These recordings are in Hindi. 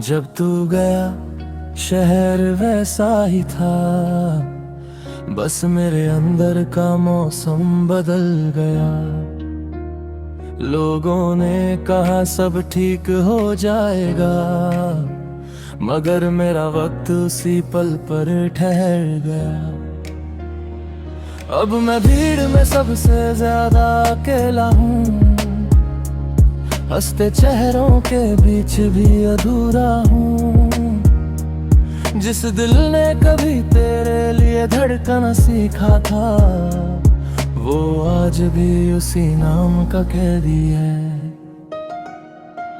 जब तू गया शहर वैसा ही था, बस मेरे अंदर का मौसम बदल गया। लोगों ने कहा सब ठीक हो जाएगा, मगर मेरा वक्त उसी पल पर ठहर गया। अब मैं भीड़ में सबसे ज्यादा अकेला हूँ, हंसते चेहरों के बीच भी अधूरा हूँ। जिस दिल ने कभी तेरे लिए धड़कना सीखा था, वो आज भी उसी नाम का कैदी है।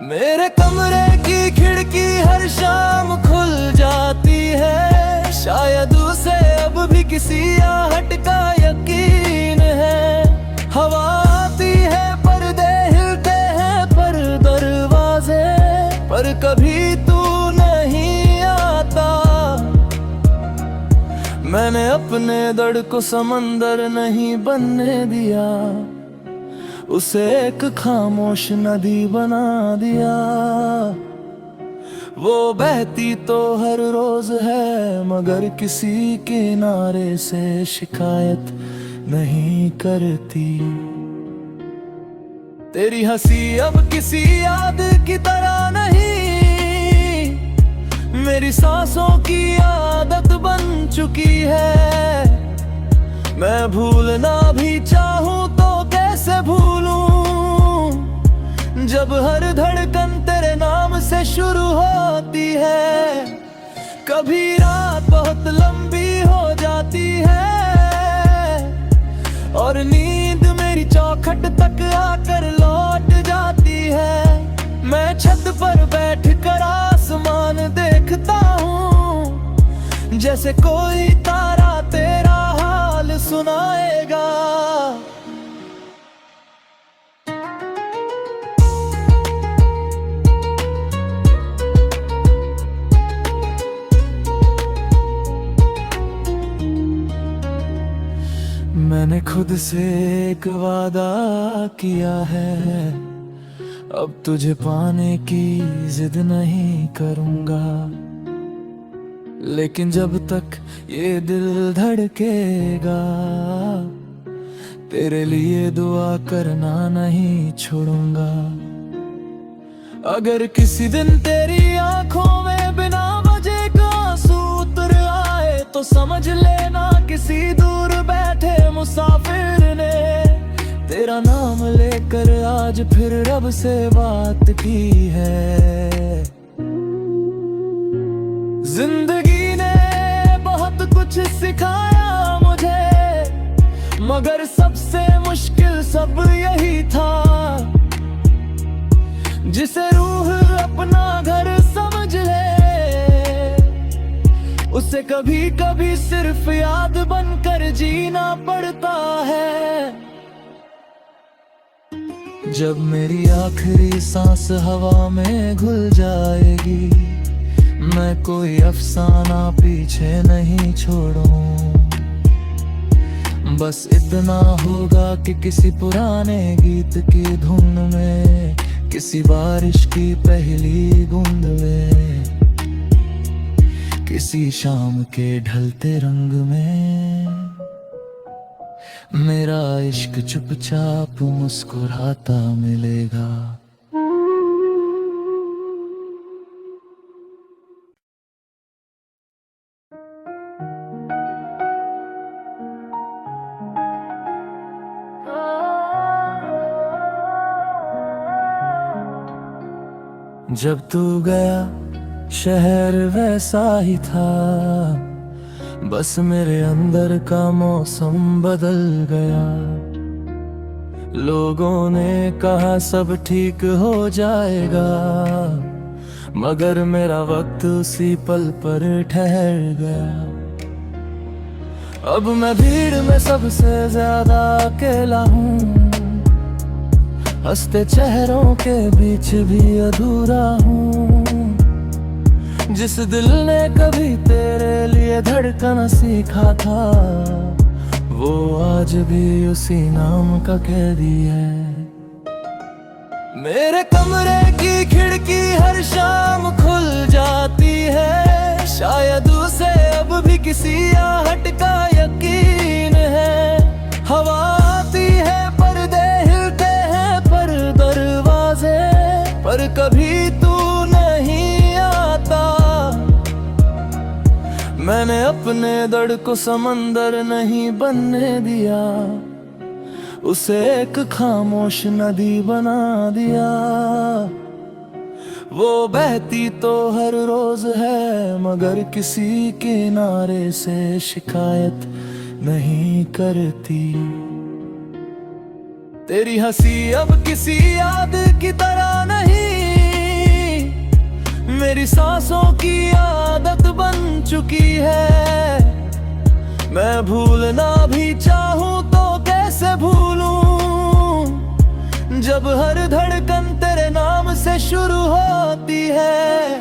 मेरे कमरे की खिड़की हर शाम खुल जाती है, शायद उसे अब भी किसी आहट का यकीन है। हवा आती है, पर्दे हिलते हैं, पर दरवाजे पर कभी तू नहीं आता। मैंने अपने दर्द को समंदर नहीं बनने दिया, उसे एक खामोश नदी बना दिया। वो बहती तो हर रोज है, मगर किसी किनारे से शिकायत नहीं करती। तेरी हंसी अब किसी याद की तरह नहीं, मेरी सांसों की आदत बन चुकी है। मैं भूलना भी चाहूं तो कैसे भूलूं, जब हर धड़कन तेरे नाम से शुरू होती है। कभी रात बहुत लंबी हो जाती है, और नींद मेरी चौखट तक आकर लौट जाती है। मैं छत पर बैठ कर आसमान देखता हूँ, जैसे कोई तारा तेरा हाल सुनाएगा। मैंने खुद से एक वादा किया है, अब तुझे पाने की जिद नहीं करूंगा। लेकिन जब तक ये दिल धड़केगा, तेरे लिए दुआ करना नहीं छोड़ूंगा। अगर किसी दिन तेरी आंखों में बिना वजह का आंसू उतर आए, तो समझ लेना किसी दूर बैठे मुसाफिर ने तेरा नाम लेकर आज फिर रब से बात की है। जिंदगी ने बहुत कुछ सिखाया मुझे, मगर सबसे मुश्किल सब यही था। जिसे रूह अपना घर समझ ले, उसे कभी कभी सिर्फ याद बनकर जीना पड़ता है। जब मेरी आखिरी सांस हवा में घुल जाएगी, मैं कोई अफसाना पीछे नहीं छोड़ूं। बस इतना होगा कि किसी पुराने गीत की धुन में, किसी बारिश की पहली बूंद में, किसी शाम के ढलते रंग में, मेरा इश्क चुपचाप मुस्कुराता मिलेगा। जब तू गया शहर वैसा ही था, बस मेरे अंदर का मौसम बदल गया। लोगों ने कहा सब ठीक हो जाएगा, मगर मेरा वक्त उसी पल पर ठहर गया। अब मैं भीड़ में सबसे ज्यादा अकेला हूँ, हंसते चेहरों के बीच भी अधूरा हूँ। जिस दिल ने कभी तेरे लिए धड़कना सीखा था, वो आज भी उसी नाम का कैदी है। मेरे कमरे की खिड़की हर शाम खुल जाती है, शायद उसे अब भी किसी आहट का यकीन है। हवा आती है, पर्दे हिलते हैं पर दरवाजे पर कभी तू नहीं आता। मैंने अपने दर्द को समंदर नहीं बनने दिया, उसे एक खामोश नदी बना दिया। वो बहती तो हर रोज है, मगर किसी किनारे से शिकायत नहीं करती। तेरी हंसी अब किसी याद की तरह नहीं, मेरी सांसों की आदत बन चुकी है। मैं भूलना भी चाहूं तो कैसे भूलूं, जब हर धड़कन तेरे नाम से शुरू होती है।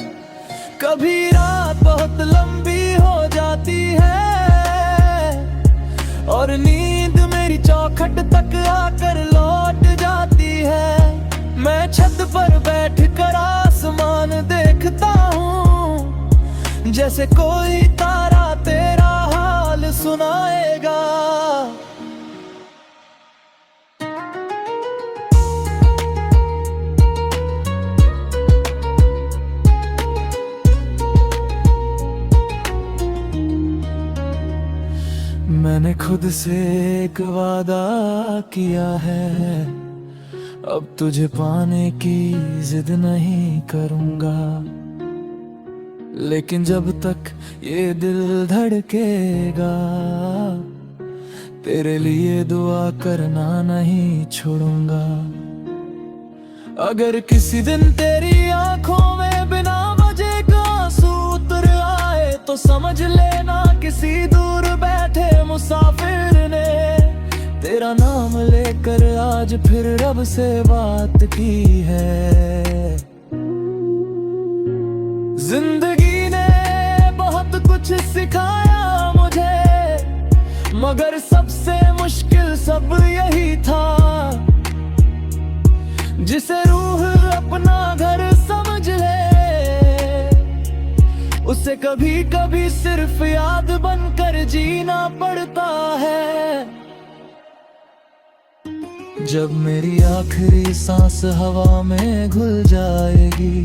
कभी रात बहुत लंबी हो जाती है और नींद मेरी चौखट तक आकर लौट जाती है। मैं छत पर बैठकर आसमान देखता हूँ, जैसे कोई तारा तेरा हाल सुनाएगा। मैंने खुद से एक वादा किया है, अब तुझे पाने की जिद नहीं करूंगा। लेकिन जब तक ये दिल धड़केगा, तेरे लिए दुआ करना नहीं छोड़ूंगा। अगर किसी दिन तेरी आंखों में बिना वजह का आंसू उतर आए, तो समझ लेना किसी दूर बैठे मुसाफिर ने तेरा नाम लेकर आज फिर रब से बात की है। जिंदगी ने बहुत कुछ सिखाया मुझे, मगर सबसे मुश्किल सब यही था। जिसे रूह अपना घर समझ ले, उसे कभी कभी सिर्फ याद बनकर जीना पड़ता है। जब मेरी आखिरी सांस हवा में घुल जाएगी,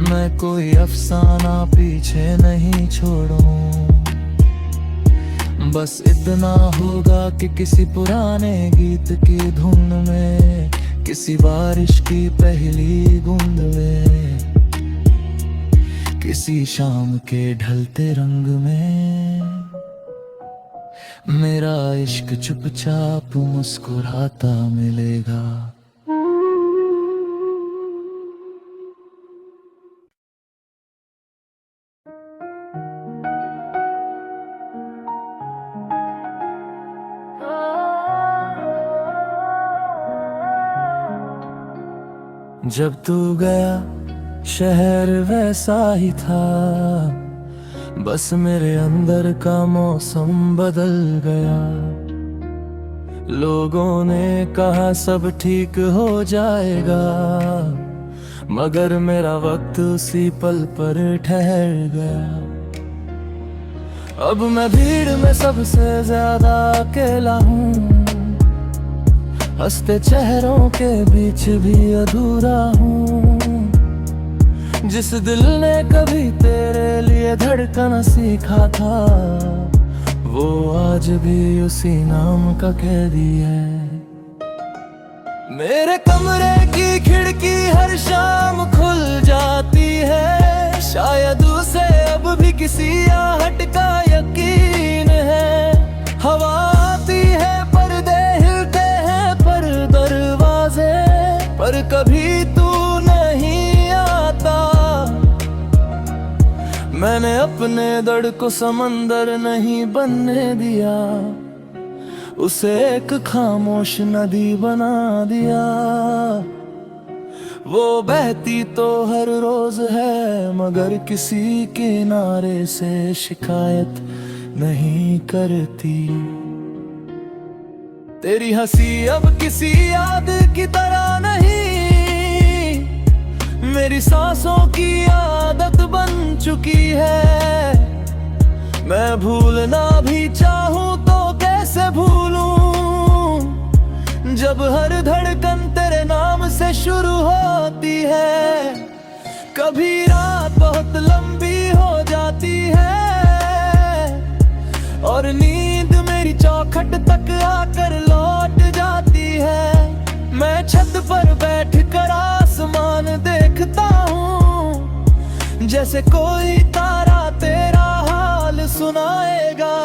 मैं कोई अफसाना पीछे नहीं छोड़ूं। बस इतना होगा कि किसी पुराने गीत की धुन में, किसी बारिश की पहली बूंद में, किसी शाम के ढलते रंग में मेरा इश्क चुपचाप मुस्कुराता मिलेगा। जब तू गया शहर वैसा ही था, बस मेरे अंदर का मौसम बदल गया। लोगों ने कहा सब ठीक हो जाएगा, मगर मेरा वक्त उसी पल पर ठहर गया। अब मैं भीड़ में सबसे ज्यादा अकेला हूँ, हंसते चेहरों के बीच भी अधूरा हूँ। जिस दिल ने कभी तेरे लिए धड़कना सीखा था, वो आज भी उसी नाम का कैदी है। मेरे कमरे की खिड़की हर शाम खुल जाती है, शायद उसे अब भी किसी आहट का यकीन है। हवा आती है, पर्दे हिलते हैं पर दरवाजे पर कभी तू नहीं आता। मैंने अपने दर्द को समंदर नहीं बनने दिया, उसे एक खामोश नदी बना दिया। वो बहती तो हर रोज है, मगर किसी किनारे से शिकायत नहीं करती। तेरी हंसी अब किसी याद की तरह नहीं, मेरी सांसों की आदत बन चुकी है। मैं भूलना भी चाहूं तो कैसे भूलूं, जब हर धड़कन तेरे नाम से शुरू होती है। कभी रात बहुत लंबी हो जाती है और नींद मेरी चौखट तक आकर लौट जाती है। मैं छत पर बैठ कर आसमान देखता हूँ, जैसे कोई तारा तेरा हाल सुनाएगा।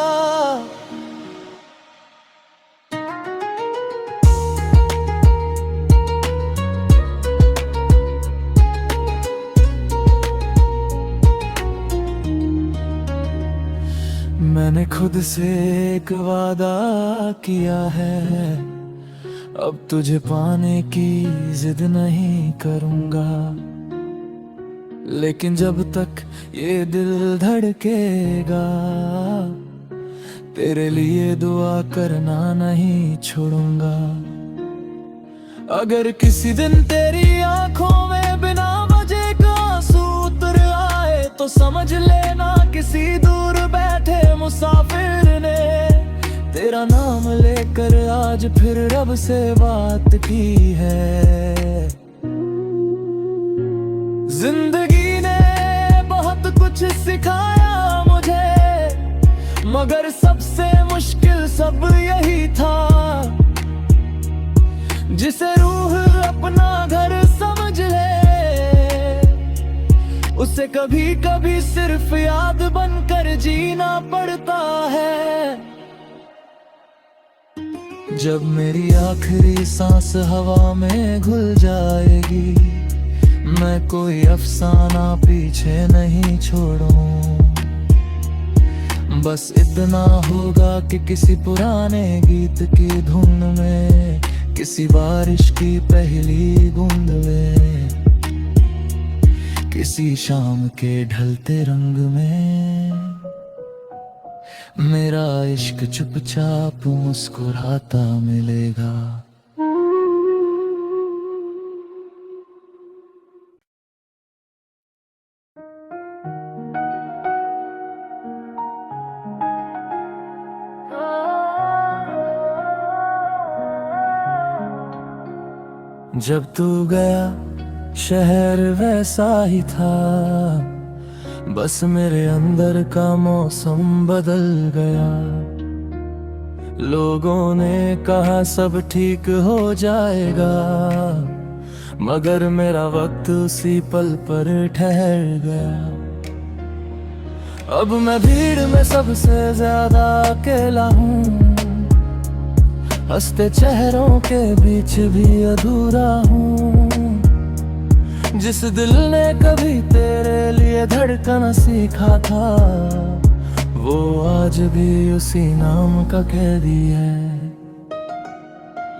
मैंने खुद से एक वादा किया है, अब तुझे पाने की जिद नहीं करूंगा। लेकिन जब तक ये दिल धड़केगा, तेरे लिए दुआ करना नहीं छोड़ूंगा। अगर किसी दिन तेरी आंखों में बिना वजह का आंसू उतर आए, तो समझ लेना किसी दूर बैठे मुसाफिर ने तेरा नाम लेकर आज फिर रब से बात की है। जिंदगी ने बहुत कुछ सिखाया मुझे, मगर सबसे मुश्किल सब यही था। जिसे रूह अपना घर समझ ले, उसे कभी कभी सिर्फ याद बनकर जीना पड़ता है। जब मेरी आखिरी सांस हवा में घुल जाएगी, मैं कोई अफसाना पीछे नहीं छोड़ूं। बस इतना होगा कि किसी पुराने गीत की धुन में, किसी बारिश की पहली बूंद में, किसी शाम के ढलते रंग में मेरा इश्क चुपचाप मुस्कुराता मिलेगा। जब तू गया शहर वैसा ही था, बस मेरे अंदर का मौसम बदल गया। लोगों ने कहा सब ठीक हो जाएगा, मगर मेरा वक्त उसी पल पर ठहर गया। अब मैं भीड़ में सबसे ज्यादा अकेला हूँ, हंसते चेहरों के बीच भी अधूरा हूँ। जिस दिल ने कभी तेरे लिए धड़कना सीखा था, वो आज भी उसी नाम का कैदी है।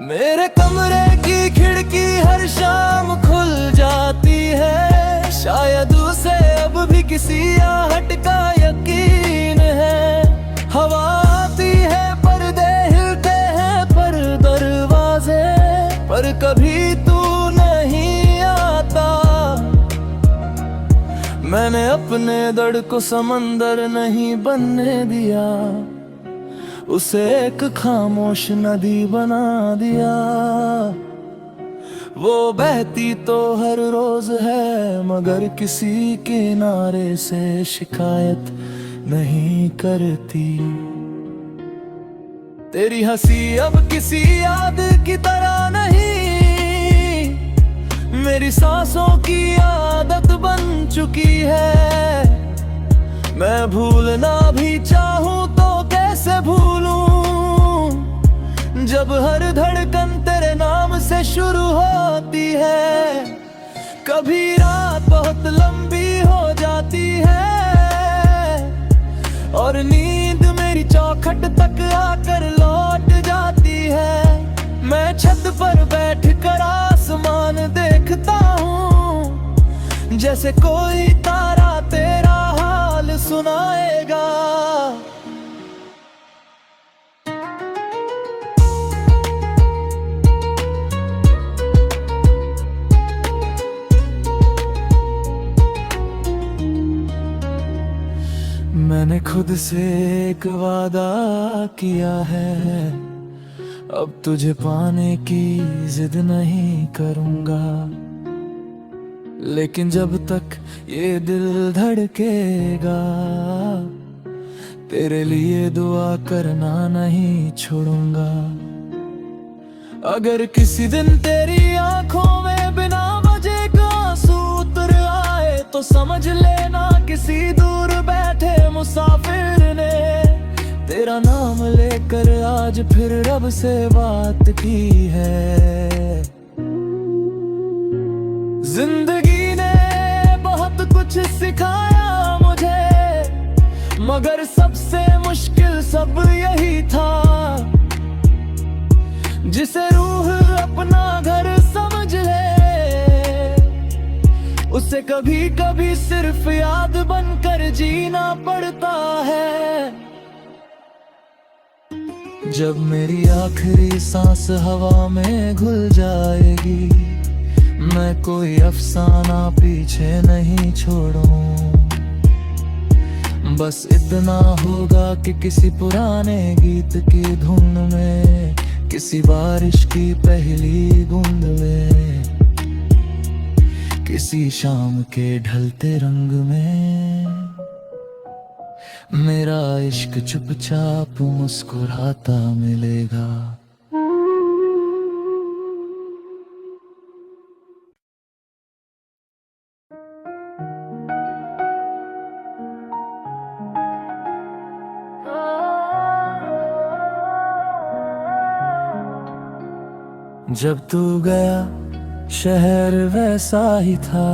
मेरे कमरे की खिड़की हर शाम खुल जाती है, शायद उसे अब भी किसी आहट का यकीन है। हवा आती है, पर्दे हिलते हैं पर दरवाजे पर कभी तू नहीं आता। मैंने अपने दर्द को समंदर नहीं बनने दिया, उसे एक खामोश नदी बना दिया। वो बहती तो हर रोज है, मगर किसी किनारे से शिकायत नहीं करती। तेरी हंसी अब किसी याद की तरह नहीं, मेरी सांसों की आदत बन चुकी है। मैं भूलना भी चाहूं तो कैसे भूलूं, जब हर धड़कन तेरे नाम से शुरू होती है। कभी रात बहुत लंबी हो जाती है और नींद मेरी चौखट तक आकर लौट जाती है। मैं छत पर बैठ कर आसमान देखता हूँ, जैसे कोई तारा तेरा हाल सुनाएगा। मैंने खुद से एक वादा किया है, अब तुझे पाने की जिद नहीं करूंगा। लेकिन जब तक ये दिल धड़केगा, तेरे लिए दुआ करना नहीं छोड़ूंगा। अगर किसी दिन तेरी आंखों में बिना वजह का आंसू उतर आए, तो समझ लेना किसी दूर बैठे मुसाफिर ने तेरा नाम लेकर आज फिर रब से बात की है। जिंदगी ने बहुत कुछ सिखाया मुझे, मगर सबसे मुश्किल सब यही था। जिसे रूह अपना घर समझ ले, उसे कभी कभी सिर्फ याद बनकर जीना पड़ता है। जब मेरी आखिरी सांस हवा में घुल जाएगी, मैं कोई अफसाना पीछे नहीं छोड़ूं। बस इतना होगा कि किसी पुराने गीत की धुन में, किसी बारिश की पहली बूंद में, किसी शाम के ढलते रंग में मेरा इश्क चुपचाप मुस्कुराता मिलेगा। जब तू गया शहर वैसा ही था,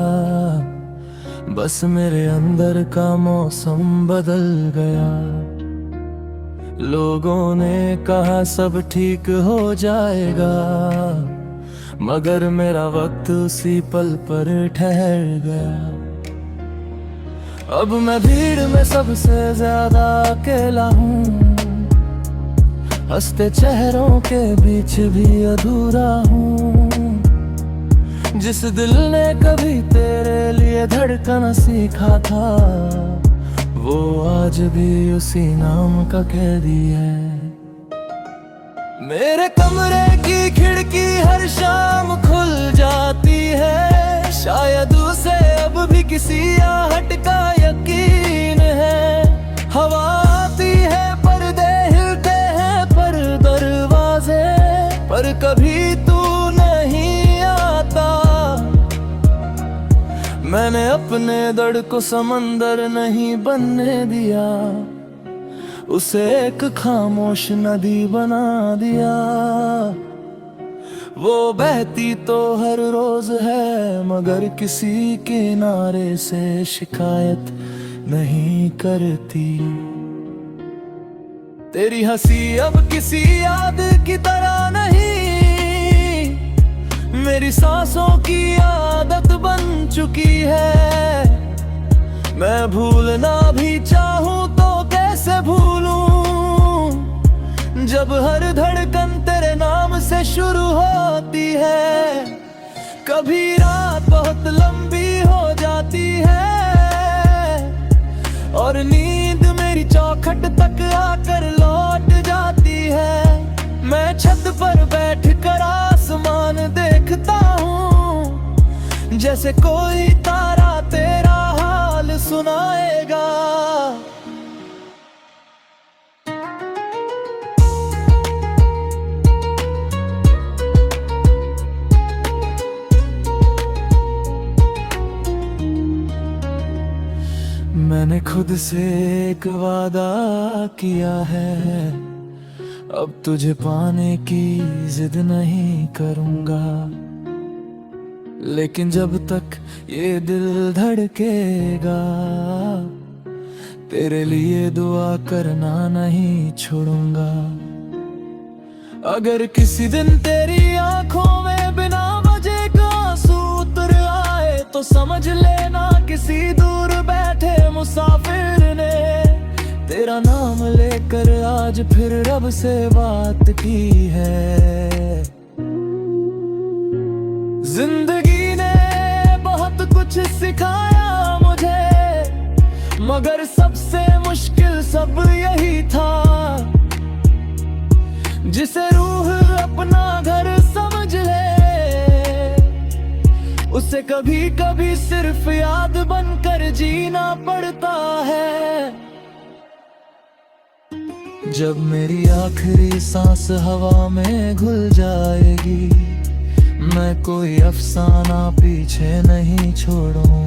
बस मेरे अंदर का मौसम बदल गया। लोगों ने कहा सब ठीक हो जाएगा, मगर मेरा वक्त उसी पल पर ठहर गया। अब मैं भीड़ में सबसे ज्यादा अकेला हूँ, हंसते चेहरों के बीच भी अधूरा हूँ। जिस दिल ने कभी तेरे लिए धड़कना सीखा था, वो आज भी उसी नाम का कैदी है। मेरे कमरे की खिड़की हर शाम खुल जाती है, शायद उसे अब भी किसी आहट का यकीन है। हवा आती है, पर्दे हिलते हैं, पर दरवाजे पर कभी तू नहीं आता। मैंने अपने दर्द को समंदर नहीं बनने दिया, उसे एक खामोश नदी बना दिया। वो बहती तो हर रोज है, मगर किसी किनारे से शिकायत नहीं करती। तेरी हंसी अब किसी याद की तरह नहीं, मेरी सांसों की आदत बन चुकी है। मैं भूलना भी चाहूं तो कैसे भूलूं, जब हर धड़कन तेरे नाम से शुरू होती है। कभी रात बहुत लंबी हो जाती है, और नींद मेरी चौखट तक आकर लौट जाती है। मैं छत पर बैठकर आसमान देखता हूँ, जैसे कोई तारा तेरा हाल सुनाएगा। मैंने खुद से एक वादा किया है, अब तुझे पाने की जिद नहीं करूंगा। लेकिन जब तक ये दिल धड़केगा, तेरे लिए दुआ करना नहीं छोड़ूंगा। अगर किसी दिन तेरी आंखों में बिना वजह का आंसू उतर आए, तो समझ लेना किसी दूर बैठे मुसाफिर ने तेरा नाम लेकर आज फिर रब से बात की है। जिंदगी ने बहुत कुछ सिखाया मुझे, मगर सबसे मुश्किल सब यही था, जिसे रूह अपना घर समझ ले, उसे कभी कभी सिर्फ याद बनकर जीना पड़ता है। जब मेरी आखिरी सांस हवा में घुल जाएगी, मैं कोई अफसाना पीछे नहीं छोड़ूं।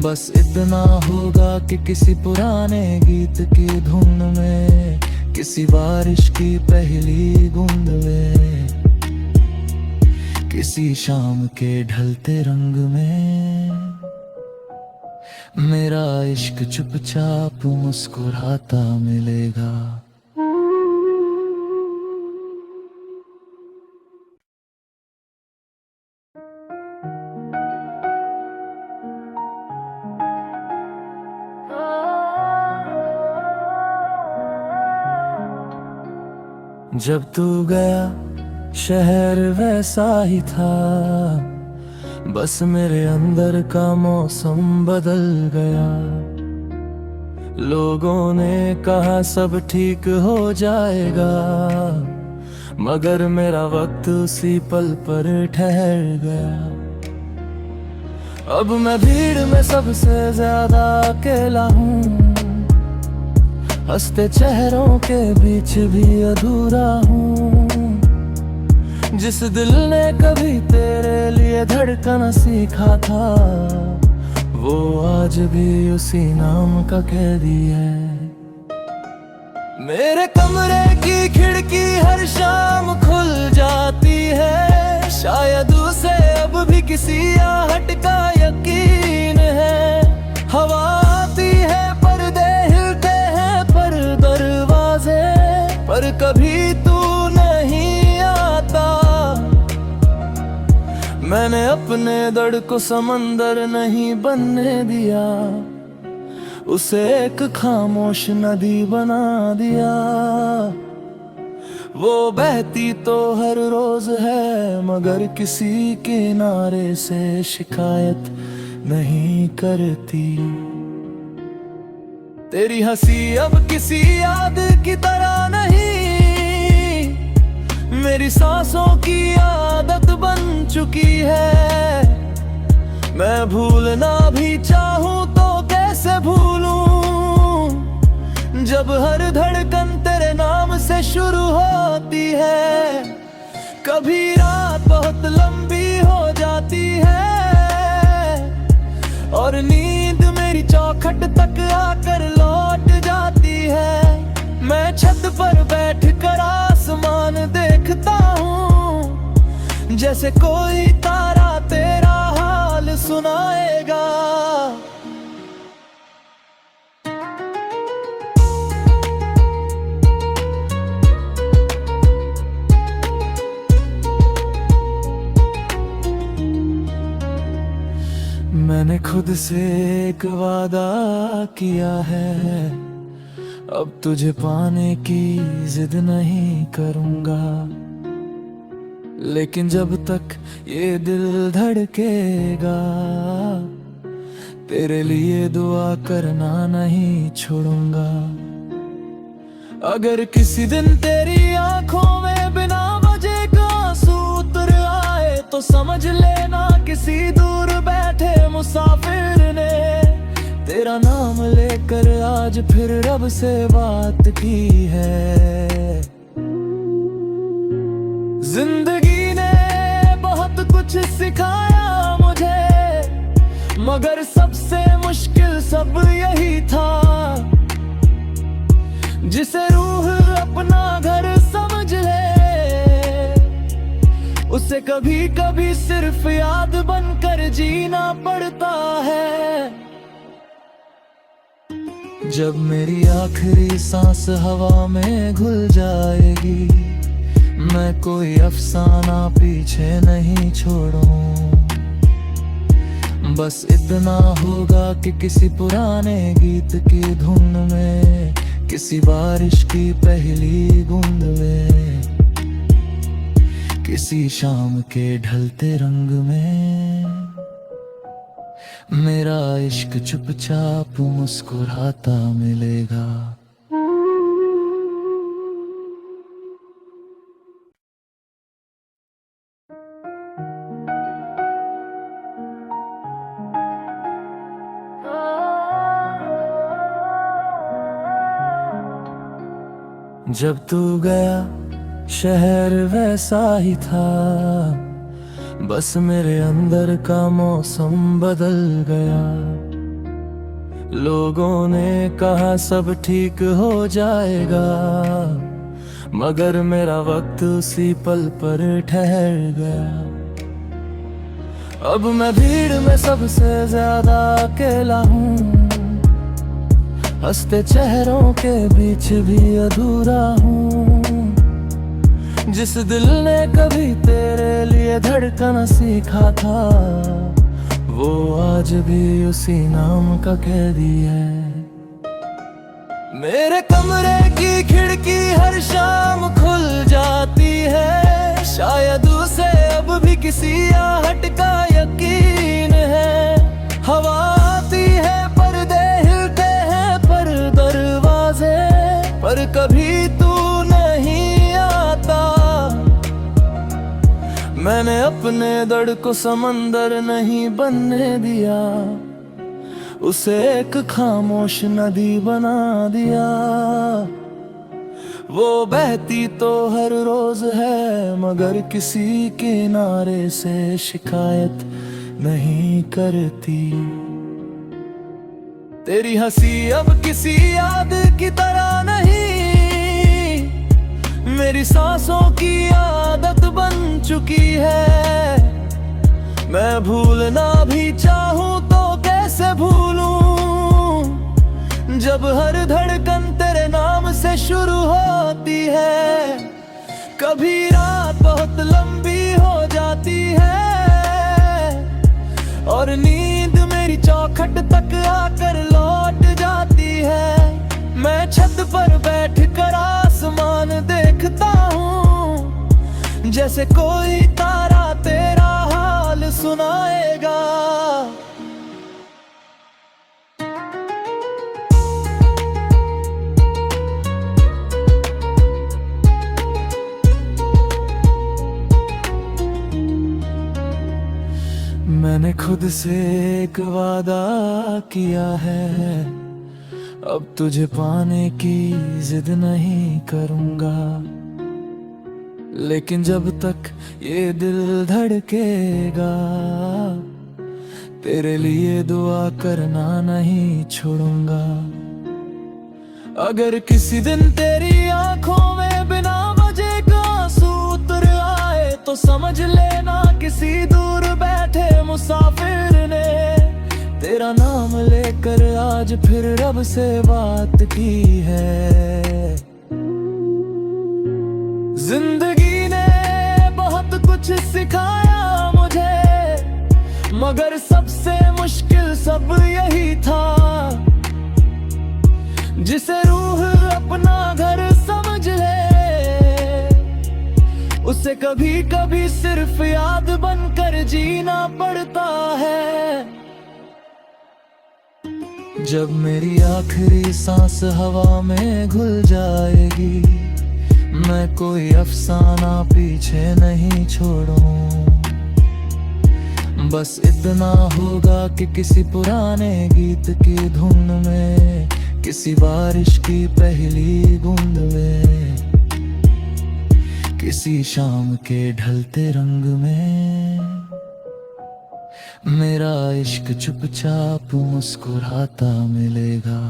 बस इतना होगा कि किसी पुराने गीत की धुन में, किसी बारिश की पहली बूंद में, किसी शाम के ढलते रंग में मेरा इश्क चुपचाप मुस्कुराता मिलेगा। जब तू गया शहर वैसा ही था, बस मेरे अंदर का मौसम बदल गया। लोगों ने कहा सब ठीक हो जाएगा, मगर मेरा वक्त उसी पल पर ठहर गया। अब मैं भीड़ में सबसे ज्यादा अकेला हूँ, हंसते चेहरों के बीच भी अधूरा हूँ। जिस दिल ने कभी तेरे लिए धड़कना सीखा था, वो आज भी उसी नाम का कैदी है। मेरे कमरे की खिड़की हर शाम खुल जाती है, शायद उसे अब भी किसी आहट का यकीन है। हवा आती है, पर्दे हिलते हैं, पर दरवाजे पर कभी तू नहीं आता। मैंने अपने दर्द को समंदर नहीं बनने दिया, उसे एक खामोश नदी बना दिया। वो बहती तो हर रोज है, मगर किसी किनारे से शिकायत नहीं करती। तेरी हंसी अब किसी याद की तरह नहीं, मेरी सांसों की आदत बन चुकी है। मैं भूलना भी चाहूं तो कैसे भूलूं, जब हर धड़कन तेरे नाम से शुरू होती है। कभी रात बहुत लंबी हो जाती है, और नींद मेरी चौखट तक आकर लौट जाती है। मैं छत पर बैठ कर आसमान देखता हूँ, जैसे कोई तारा तेरा हाल सुनाएगा। मैंने खुद से एक वादा किया है, अब तुझे पाने की जिद नहीं करूंगा। लेकिन जब तक ये दिल धड़केगा, तेरे लिए दुआ करना नहीं छोड़ूंगा। अगर किसी दिन तेरी आंखों में बिना वजह का आंसू उतर आए, तो समझ लेना किसी दूर बैठे मुसाफिर ने तेरा नाम लेकर आज फिर रब से बात की है। जिंदगी ने बहुत कुछ सिखाया मुझे, मगर सबसे मुश्किल सब यही था, जिसे रूह अपना घर समझ ले, उसे कभी कभी सिर्फ याद बनकर जीना पड़ता है। जब मेरी आखिरी सांस हवा में घुल जाएगी, मैं कोई अफसाना पीछे नहीं छोड़ूं। बस इतना होगा कि किसी पुराने गीत की धुन में, किसी बारिश की पहली बूंद में, किसी शाम के ढलते रंग में मेरा इश्क चुपचाप मुस्कुराता मिलेगा। जब तू गया शहर वैसा ही था, बस मेरे अंदर का मौसम बदल गया। लोगों ने कहा सब ठीक हो जाएगा, मगर मेरा वक्त उसी पल पर ठहर गया। अब मैं भीड़ में सबसे ज्यादा अकेला हूँ, हंसते चेहरों के बीच भी अधूरा हूँ। जिस दिल ने कभी तेरे लिए धड़कना सीखा था, वो आज भी उसी नाम का कैदी है। मेरे कमरे की खिड़की हर शाम खुल जाती है, शायद उसे अब भी किसी आहट का यकीन है। हवा आती है, पर्दे हिलते हैं, पर दरवाजे पर कभी तू नहीं आता। मैंने अपने दर्द को समंदर नहीं बनने दिया, उसे एक खामोश नदी बना दिया। वो बहती तो हर रोज है, मगर किसी किनारे से शिकायत नहीं करती। तेरी हंसी अब किसी याद की तरह नहीं, मेरी सांसों की आदत बन चुकी है। मैं भूलना भी चाहूं तो कैसे भूलूं, जब हर धड़कन तेरे नाम से शुरू होती है। कभी रात बहुत लंबी हो जाती है, और नींद मेरी चौखट तक आकर लौट जाती है। मैं छत पर बैठ कर आसमान देखता हूँ, जैसे कोई तारा तेरा हाल सुनाएगा। मैंने खुद से एक वादा किया है, अब तुझे पाने की जिद नहीं करूंगा। लेकिन जब तक ये दिल धड़केगा, तेरे लिए दुआ करना नहीं छोड़ूंगा। अगर किसी दिन तेरी आंखों में बिना वजह का आंसू उतर आए, तो समझ लेना किसी दूर बैठे मुसाफिर ने तेरा नाम लेकर आज फिर रब से बात की है। जिंदगी ने बहुत कुछ सिखाया मुझे, मगर सबसे मुश्किल सब यही था। जिसे रूह अपना घर समझ ले, उसे कभी कभी सिर्फ याद बनकर जीना पड़ता है। जब मेरी आखिरी सांस हवा में घुल जाएगी, मैं कोई अफसाना पीछे नहीं छोड़ूं। बस इतना होगा कि किसी पुराने गीत की धुन में, किसी बारिश की पहली बूंद में, किसी शाम के ढलते रंग में, मेरा इश्क चुपचाप मुस्कुराता मिलेगा।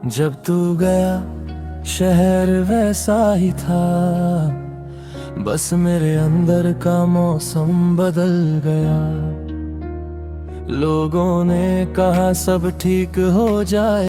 जब तू गया शहर वैसा ही था, बस मेरे अंदर का मौसम बदल गया। लोगों ने कहा सब ठीक हो जाए।